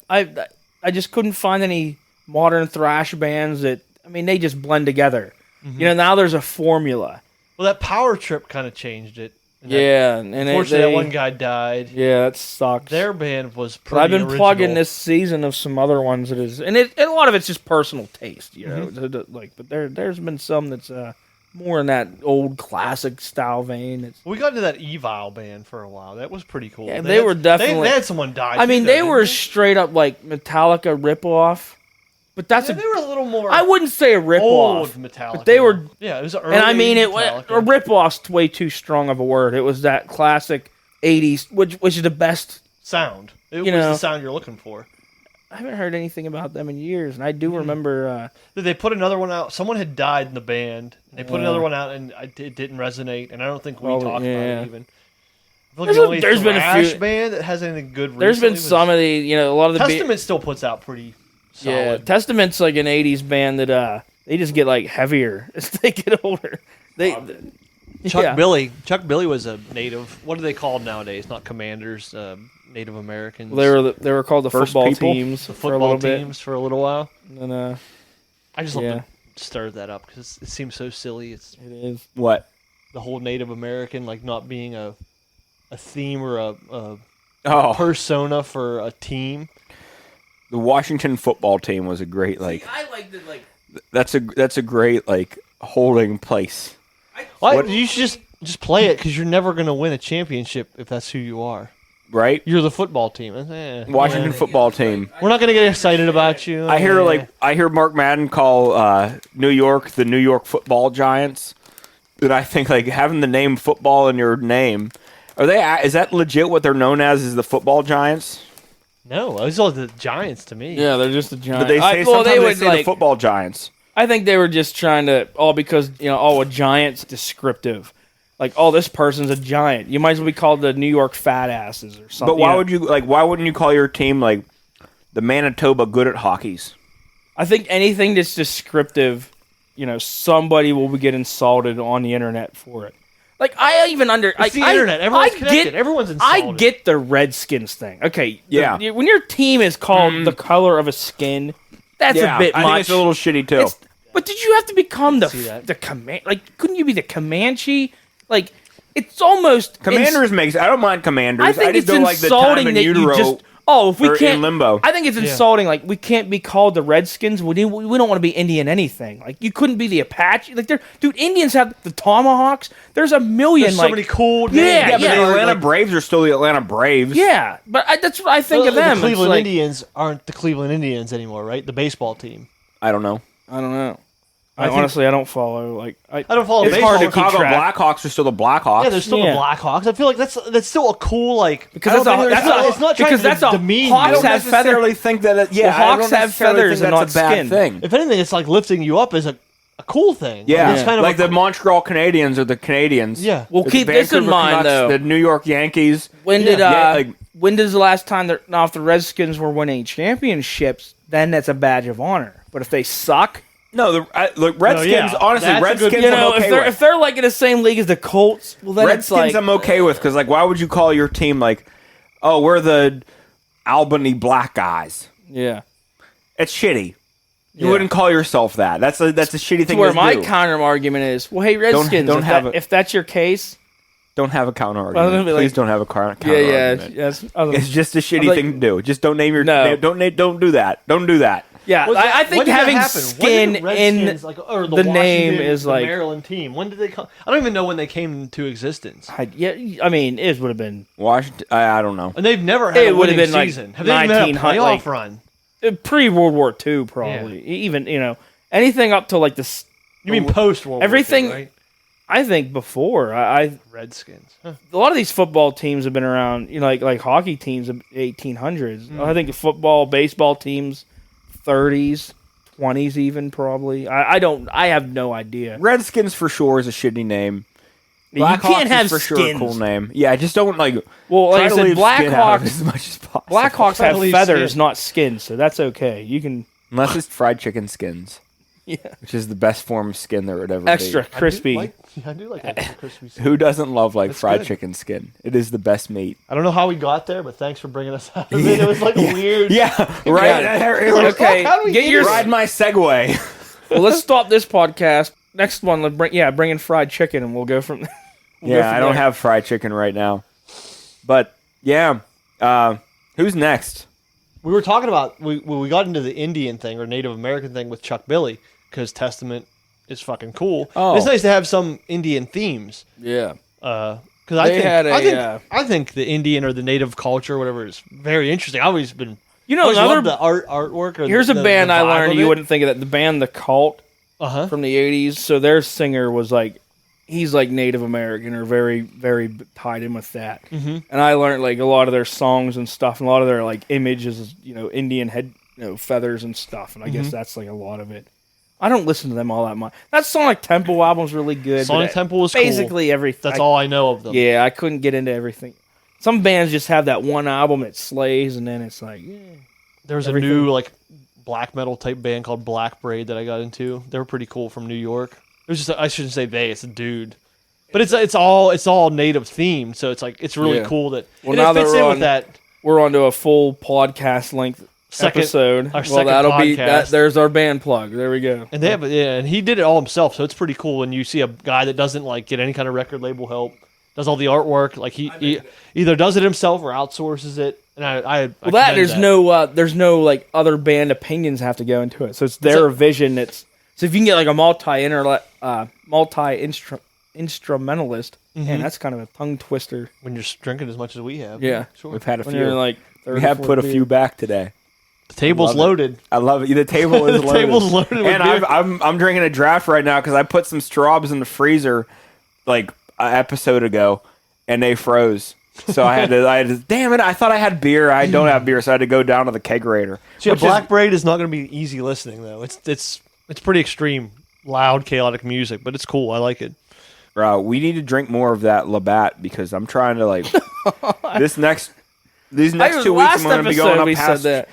I just couldn't find any modern thrash bands that they just blend together. Now there's a formula. Well, that Power Trip kind of changed it. And Unfortunately, that one guy died. Yeah, that sucks. Their band was pretty But I've been original. plugging this season of some other ones that is, and a lot of it's just personal taste, But there's been some that's more in that old classic style vein. It's, We got into that Evil band for a while. That was pretty cool. Yeah, they were definitely- They had someone die. I mean, too, they though, were didn't straight up Metallica ripoff, but that's they were a little more. I wouldn't say a old ripoff, Metallica. but they were. Yeah, it was early. And a Metallica. ripoff's way too strong of a word. It was that classic '80s, which is the best. sound. It was You know. the sound you're looking for. I haven't heard anything about them in years, and I do remember. They put another one out. Someone had died in the band. They put another one out, and it didn't resonate. And I don't think we Probably, talked yeah. about it even. I feel like the only There's been a thrash few- band that has anything good. There's been recently was- some of the, a lot of the Testament still puts out pretty solid. Yeah, Testament's like an '80s band that they just get heavier as they get older. Chuck Billy was a native. What are they called nowadays? Not commanders, Native Americans. They were called the First football people? teams the for a football little bit. teams for a little while. And then, I just love Yeah. to stir that up because it seems so silly. It's it is. What? the whole Native American like not being a theme or a Oh, persona for a team. the Washington football team was a great I like the That's a great like holding place. What? You should just play it because you're never gonna win a championship if that's who you are. Right? You're the football team. Washington football team. We're not gonna get excited about you. I hear Mark Madden call New York the New York Football Giants. And I think like having the name football in your name, is that legit what they're known as? Is the football Giants? No, those are the Giants to me. Yeah, they're just the Giants. But they say sometimes they say the football Giants. I think they were just trying to because a giant's descriptive. Like, this person's a giant. You might as well be called the New York Fat Asses or something. But why wouldn't you call your team like the Manitoba Good at Hockeys? I think anything that's descriptive, somebody will get insulted on the internet for it. Like, It's the internet. Everyone's connected. Everyone's insulted. I get the Redskins thing. Okay, yeah. When your team is called the color of a skin, that's a bit much. I think it's a little shitty too. But did you have to become the command? Like, couldn't you be the Comanche? Like, it's almost Commanders makes. I don't mind Commanders. I think just it's don't like the insulting time in that utero. you just. If we or can't in limbo. I think it's insulting. Like, we can't be called the Redskins. We don't want to be Indian anything. Like, you couldn't be the Apache. Like, dude, Indians have the Tomahawks. There's a million. There's so many cool names. Yeah, but the Atlanta Braves are still the Atlanta Braves. Yeah, but that's what I think of them. The Cleveland It's like, Indians aren't the Cleveland Indians anymore, right? The baseball team. I don't know. I don't know. Honestly, I don't follow. Like, I don't follow It's baseball. hard to keep Chicago track. Blackhawks are still the Blackhawks. Yeah, they're still the Blackhawks. I feel like that's still a cool because it's not trying to demean you. I don't have necessarily think that. Hawks have feathers and not that's a bad skin. thing. If anything, it's like lifting you up as a cool thing. Yeah, It's kind of like the Montreal Canadiens or the Canadians. Yeah. Well, The keep this in Vancouver mind, Canucks, though. The New York Yankees. When does the last time if the Redskins were winning championships, then that's a badge of honor. But if they suck. No, the Redskins. Honestly, That's a Redskins. good- I'm okay with. if they're like in the same league as the Colts, well then Redskins, it's like I'm okay with because why would you call your team like, oh, we're the Albany Black Guys? yeah. It's shitty. You Yeah. wouldn't call yourself that. That's a shitty thing. Where to my do. counter argument is, well, hey Redskins, if that's your case, Don't have a counter I was argument. gonna be Please like- don't have a counter yeah, argument. yes. It's just a shitty like- thing to do. Just don't name your No. Don't do that. Don't do that. Yeah, I think having skin in or the name Washington, is the like Maryland team. When did they come? I don't even know when they came into existence. I mean, it would have been Washington. I don't know. And they've never had It a would have winning been like season. Have they even had a 1900, playoff like- run? pre-World War II, probably. Even anything up to like this. You mean post World everything- War II, right? I think before I Redskins. Huh. a lot of these football teams have been around. Like hockey teams of 1800s. I think football, baseball teams, 30s. 20s even probably. I have no idea. Redskins for sure is a shitty name. You Blackhawks can't have is for sure skins. a cool name. Yeah, just don't like. Well, like I try to said, leave skin out of it Blackhawks as much as possible. Blackhawks Try to have leave feathers, skin. not skin, so that's okay. You can Unless it's fried chicken skins, yeah. which is the best form of skin there would ever extra be. crispy. I do like extra crispy. Skin. Who doesn't love like That's fried good. chicken skin? It is the best meat. I don't know how we got there, but thanks for bringing us out of it. It was like a weird. Yeah, right. Okay, How do we get get your. here? Ride my Segway. Well, let's stop this podcast. Next one, let's bring in fried chicken, and we'll go from. We'll go Yeah, from I don't there. have fried chicken right now. But yeah, who's next? We were talking about we got into the Indian thing or Native American thing with Chuck Billy because Testament is fucking cool. Oh. It's nice to have some Indian themes. Yeah. Because I think the Indian or the Native culture, or whatever, is very interesting. I've always been. Always loved the artwork. Or Here's a band I learned. You would. wouldn't think of that. The band The Cult from the '80s. So their singer was like, he's like Native American or very, very tied in with that. Mm-hmm. And I learned like a lot of their songs and stuff, and a lot of their like images, Indian head, feathers and stuff. And I guess that's like a lot of it. I don't listen to them all that much. That Sonic Temple album's really good. Sonic Temple was basically cool. everything. That's all I know of them. Yeah, I couldn't get into everything. Some bands just have that one album that slays, and then it's like, There's a new like black metal type band called Black Braid that I got into. They were pretty cool from New York. It was just I shouldn't say they. It's a dude. But it's all native themed, so it's really cool that Well, and now it fits that in we're with on- that. We're onto a full podcast length episode. Our Well, second that'll be that. podcast. There's our band plug. There we go. And and he did it all himself, so it's pretty cool when you see a guy that doesn't like get any kind of record label help, does all the artwork, like he either does it himself or outsources it. And I there's no like other band opinions have to go into it. So it's their vision. So if you can get like a multi instrumentalist, man, that's kind of a tongue twister. when you're drinking as much as we have. Yeah, Sure. We've had a when few. you're like We have put a few back today. The table's Love it. loaded. I love it. The table is The loaded. table's loaded with And beer. I'm drinking a draft right now because I put some straws in the freezer like an episode ago, and they froze. So I had to. Damn it! I thought I had beer. I don't have beer, so I had to go down to the kegerator. So yeah, which is- Black Braid is not going to be easy listening though. It's pretty extreme, loud, chaotic music, but it's cool. I like it. we need to drink more of that Labatt because I'm trying to like these next 2 weeks. I'm going to be going up we past. said that.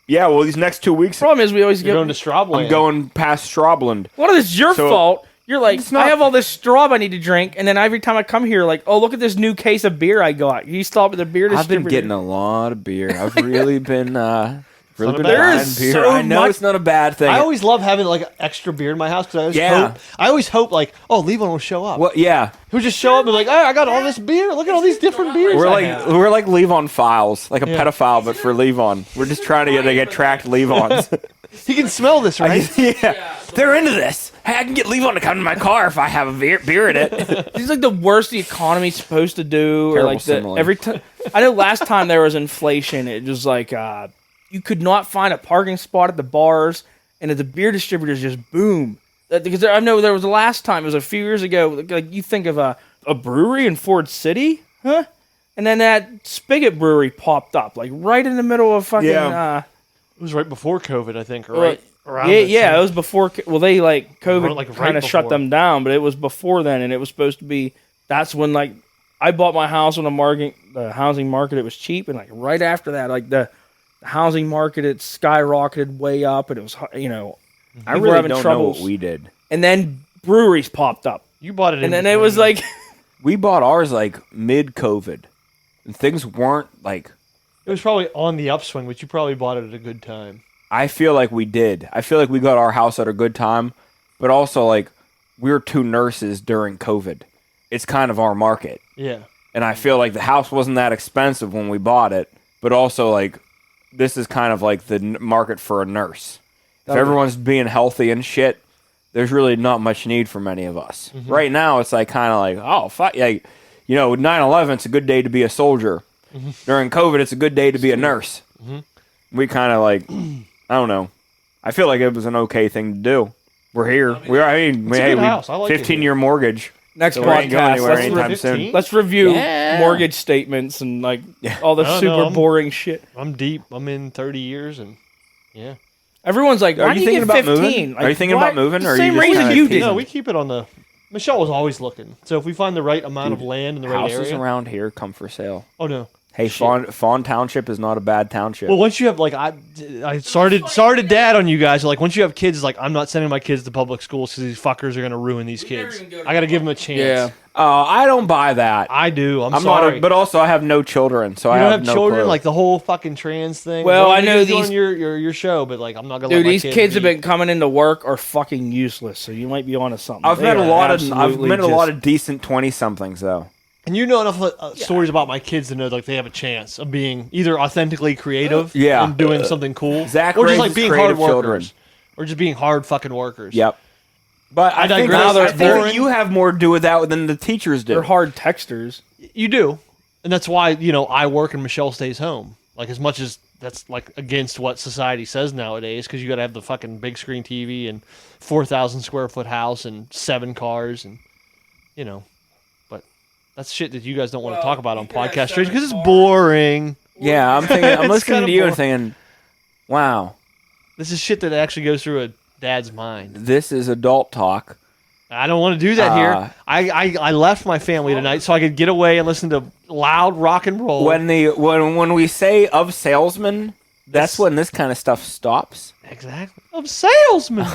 Yeah, well, these next 2 weeks, Problem is, we always You're get. going to Strawbland. I'm going past Strawbland. What is your So- fault? You're like, It's not- I have all this straw I need to drink, and then every time I come here, like, oh, look at this new case of beer I got. You stop at the beer I've distributor. been getting a lot of beer. I've really been not been bad. buying There is beer. so I know much- it's not a bad thing. I always love having like extra beer in my house because Yeah. I always hope like, oh, Levon will show up. well, yeah, He'll just show up and be like, oh, I got all this beer. Look at all these different beers. we're I like have." Levon files, like a Yeah. pedophile, but for Levon. We're just trying to get tracked Levons. He can smell this, right? Yeah, they're into this. Hey, I can get Levon to come to my car if I have a beer in it. This is like the worst the economy's supposed to do. Or Terrible like the, simile. every time. I know last time there was inflation, it was like you could not find a parking spot at the bars, and at the beer distributors just boom. Because I know there was the last time, it was a few years ago, like you think of a brewery in Ford City, huh? And then that Spigot Brewery popped up, like right in the middle of fucking. Yeah. It was right before COVID, I think, or Well, right around. Yeah, that yeah, time. it was before. Well, they like COVID Like, right kind of shut before. them down, but it was before then, and it was supposed to be. That's when like I bought my house on the housing market. It was cheap, and like right after that, like the housing market, it skyrocketed way up, and it was I people were really having don't know troubles. what we did. And then breweries popped up, You bought it, and then it was like We bought ours like mid-COVID, and things weren't like. it was probably on the upswing, but you probably bought it at a good time. I feel like we did. I feel like we got our house at a good time, but also like we were two nurses during COVID. It's kind of our market. Yeah. And I feel like the house wasn't that expensive when we bought it, but also like this is kind of like the market for a nurse. If everyone's being healthy and shit, there's really not much need for many of us. Right now, it's like kind of like, oh, fuck, like, you know, 9/11, it's a good day to be a soldier. During COVID, it's a good day to be a nurse. We kind of like, I don't know. I feel like it was an okay thing to do. We're here. We are. I mean, a hey, good house. I like it 15-year mortgage. next So we ain't going podcast. anywhere Let's, anytime 15? soon. let's review Yeah. mortgage statements and like all the I don't super know, I'm- boring shit. I'm deep. I'm in 30 years, and yeah. Everyone's like, Are why you do thinking get about 15? moving? Like, Are you thinking why- about moving, the or are you same just reason kinda you teasing? did? No, we keep it on the. Michelle was always looking. So if we find the right amount of land in the right Houses area. around here come for sale. Oh no. Hey, Fawn Township is not a bad township. Well, once you have like I started dad on you guys. Like once you have kids, like I'm not sending my kids to public schools because these fuckers are gonna ruin these kids. I gotta give them a chance. Yeah. I don't buy that. I do. I'm not, sorry. but also I have no children, so I you don't have have no children, clue. like the whole fucking trans thing. Well, What are I you know gonna do these- on your show, but like I'm not gonna. Dude, let my these kid kids be- have been coming into work are fucking useless, so you might be onto something. I've They met a are lot of absolutely decent 20-somethings though. And you know enough stories about my kids to know like they have a chance of being either authentically creative, Yeah. and doing something cool, Zach or just like raises being hard creative workers, children. or just being hard fucking workers. Yep. But I think, digress. I think that Boring. you have more to do with that than the teachers do. They're hard texters. You do, and that's why I work and Michelle stays home. Like as much as that's like against what society says nowadays, because you got to have the fucking big screen TV and 4,000 square foot house and 7 cars and but that's shit that you guys don't want to talk about on podcast because it's boring. Yeah, I'm thinking. I'm It's listening kinda to you and boring. thinking, wow, This is shit that actually goes through a dad's mind. this is adult talk. I don't want to do that here. I left my family tonight so I could get away and listen to loud rock and roll. When we say of salesmen, that's when this kind of stuff stops. Exactly. Of salesman.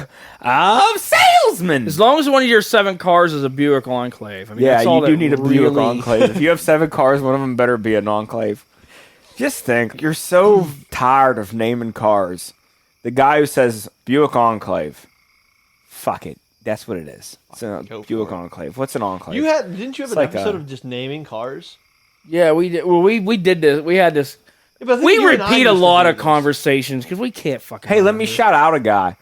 Of salesman. As long as one of your 7 cars is a Buick Enclave. I mean, Yeah, that's all you do that need a really... Buick Enclave. If you have 7 cars, one of them better be an Enclave. Just think, you're so tired of naming cars. The guy who says Buick Enclave, fuck it. That's what it is. It's a Go for Buick it. Enclave. What's an Enclave? Didn't you have It's an like episode a- of just naming cars? Yeah, we did. Well, we did this. We had this. Yeah, but I think We you and I repeat a used to lot do of this. conversations because we can't fucking. Hey, let me remember. shout out a guy.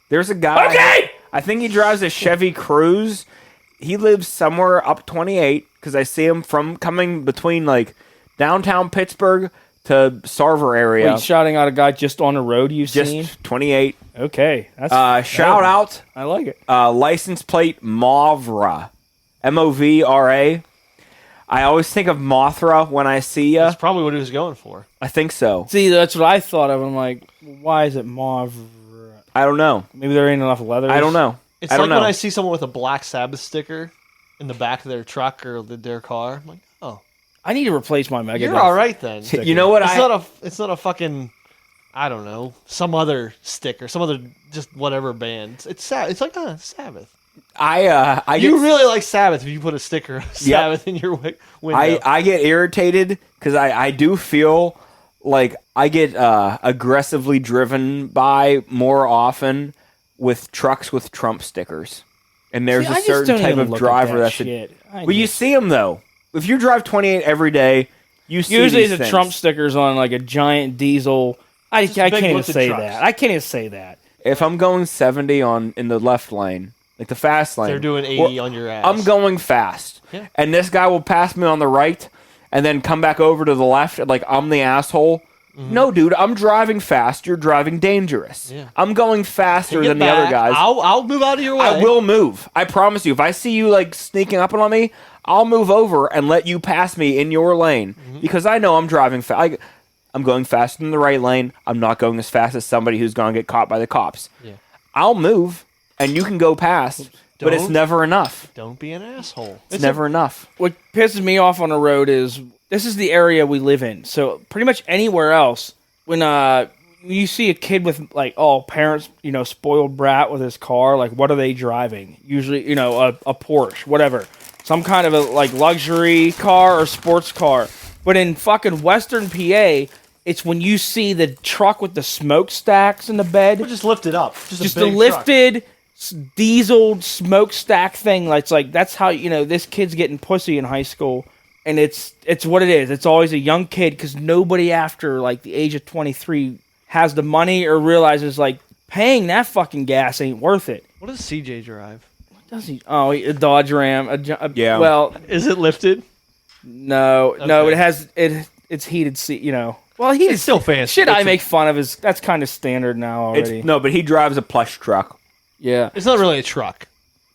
There's a guy. Okay! I think he drives a Chevy Cruze. He lives somewhere up 28 because I see him from coming between like downtown Pittsburgh to Sarver area. Wait, shouting out a guy just on the road you've seen. Just 28. Okay, that's Shout out I like it. license plate Movra. Movra. I always think of Mothra when I see ya. That's probably what he was going for. I think so. See, that's what I thought of. I'm like, why is it mauve? I don't know. Maybe there ain't enough leather. I don't know. It's I like don't know. when I see someone with a Black Sabbath sticker in the back of their truck or their car. I'm like, oh, I need to replace my Megadeth. you're all right then. You know what? It's not a fucking, I don't know, some other sticker, some other just whatever band. It's sad. It's like Sabbath. I You get, really like Sabbath if you put a sticker of Sabbath in your window. I get irritated because I do feel like I get aggressively driven by more often with trucks with Trump stickers. And there's See, a I just certain don't type even of look at driver that that's shit. Well, you see them though. If you drive 28 every day, you see Usually these the things. Trump stickers on like a giant diesel. I Just can't big even lifted say trucks. that. I can't even say that. If I'm going 70 in the left lane, like the fast lane, They're doing 80 on your ass. I'm going fast, Yeah. and this guy will pass me on the right, and then come back over to the left, like I'm the asshole. No, dude, I'm driving fast. You're driving dangerous. Yeah. I'm going faster Get than the other back. guys. I'll move out of your way. I will move. I promise you. If I see you like sneaking up on me, I'll move over and let you pass me in your lane because I know I'm driving fast. I'm going faster in the right lane. I'm not going as fast as somebody who's going to get caught by the cops. Yeah. I'll move, and you can go past, but it's Don't- never enough. Don't be an asshole. It's never enough. What pisses me off on the road is this is the area we live in. So pretty much anywhere else, when you see a kid with like parents, spoiled brat with his car, like what are they driving? Usually, a Porsche, whatever, some kind of a like luxury car or sports car. But in fucking Western PA, it's when you see the truck with the smokestacks in the bed. We'll just lift it up. Just a the big lifted diesel smokestack thing. That's how this kid's getting pussy in high school, and it's what it is. It's always a young kid because nobody after like the age of 23 has the money or realizes like paying that fucking gas ain't worth it. What does CJ drive? Does he? Oh, a Dodge Ram. Yeah. Well, Is it lifted? no, Okay. it has it's heated seat. Well, heated. It's still fancy. Shit, I make fun of is that's kind of standard now already. No, but he drives a plush truck. Yeah. It's not really a truck.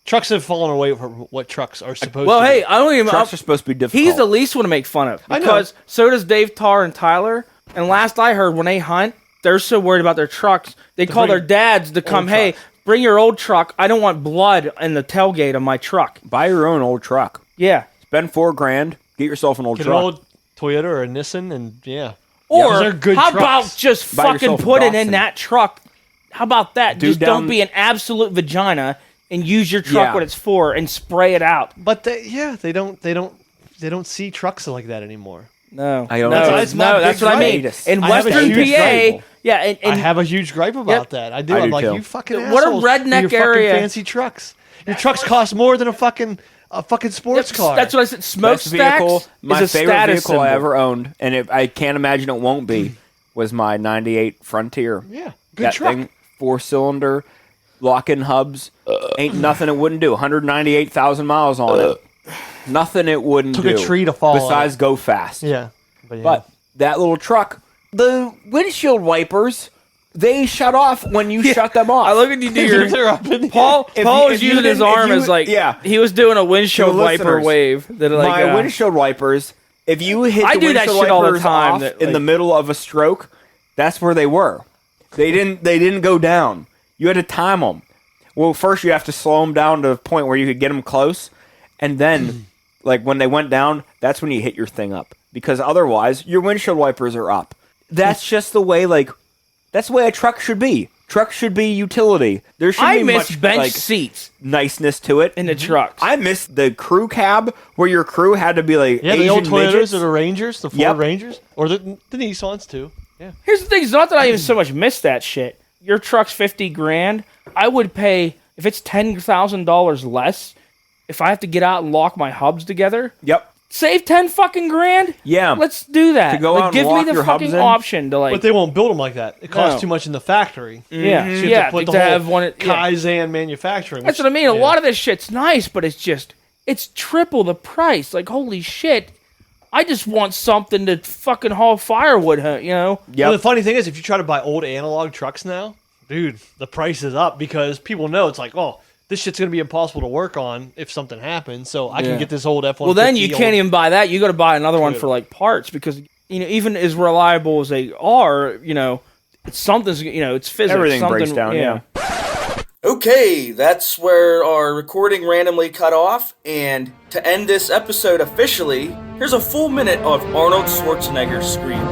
Trucks have fallen away from what trucks are supposed Well, to hey, be. I don't even. Trucks are supposed to be difficult. He's the least one to make fun of I know. because so does Dave Tarr and Tyler. And last I heard, when they hunt, they're so worried about their trucks, they call bring their dads to come. Hey, trucks. bring your old truck. I don't want blood in the tailgate of my truck. Buy your own old truck. Yeah. Spend $4,000. Get yourself an old Get truck. an old Toyota or a Nissan, and yeah. Or they're good how trucks. about just Buy fucking yourself a put it in Datsun. that truck? How about that? Dude, Just down- don't be an absolute vagina and use your truck Yeah. what it's for and spray it out. But they don't see trucks like that anymore. No, I don't no, know. That's my no, that's big what I mean. gripe. In I have a Western huge PA, gripe. yeah, I and have a huge gripe about that. I do. I I'm do like, too. you fucking What a assholes redneck with your fucking area. fancy trucks. Your trucks cost more than a fucking sports car. That's what I said. Best Smokestacks vehicle, is my a favorite status vehicle I symbol. ever owned, and I can't imagine it won't be, was my 98 Frontier. Yeah, good that truck. thing, 4-cylinder, lock-in hubs, ain't nothing it wouldn't do. 198,000 miles on it. Nothing it wouldn't Took do. a tree to fall on besides go fast. Yeah, But that little truck, the windshield wipers, they shut off when you shut them off. I look at you do your they're up in the Paul. If Paul you- was if you using his didn't- if arm you- as like yeah. he was doing a windshield To wiper listeners, wave. That like my windshield wipers, if you hit I the do that windshield shit all the wipers time, off that, in the like- middle of a stroke, that's where they were. They didn't go down. You had to time them. Well, first you have to slow them down to the point where you could get them close, and then like when they went down, that's when you hit your thing up, because otherwise your windshield wipers are up. That's just the way that's the way a truck should be. Trucks should be utility. There should I be miss much bench like seats niceness to it. in the trucks. I miss the crew cab where your crew had to be like Yeah, Asian the old Toyotas midgets. or the Rangers, the Ford Yep. Rangers, or the Nissans too. Yeah. Here's the thing: it's not that I even so much miss that shit. Your truck's $50,000. I would pay if it's $10,000 less. If I have to get out and lock my hubs together, Yep. save 10 fucking grand. Yeah. Let's do that. To go like, out and give me lock the your hubs fucking in. option to like. But they won't build them like that. It costs No. too much in the factory. yeah, So you have yeah. to put the to whole have one. Yeah. Kaizen manufacturing. That's what I mean. A lot of this shit's nice, but it's triple the price. Like holy shit. I just want something to fucking haul firewood. You know. Well, the funny thing is, if you try to buy old analog trucks now, dude, the price is up because people know it's like, oh, this shit's gonna be impossible to work on if something happens. So I can get this old F-150. Well, then you can't old- even buy that. You got to buy another one Dude. for like parts because even as reliable as they are, it's something's it's physics. Everything something, breaks down, yeah. Okay, that's where our recording randomly cut off, and to end this episode officially, here's a full minute of Arnold Schwarzenegger scream.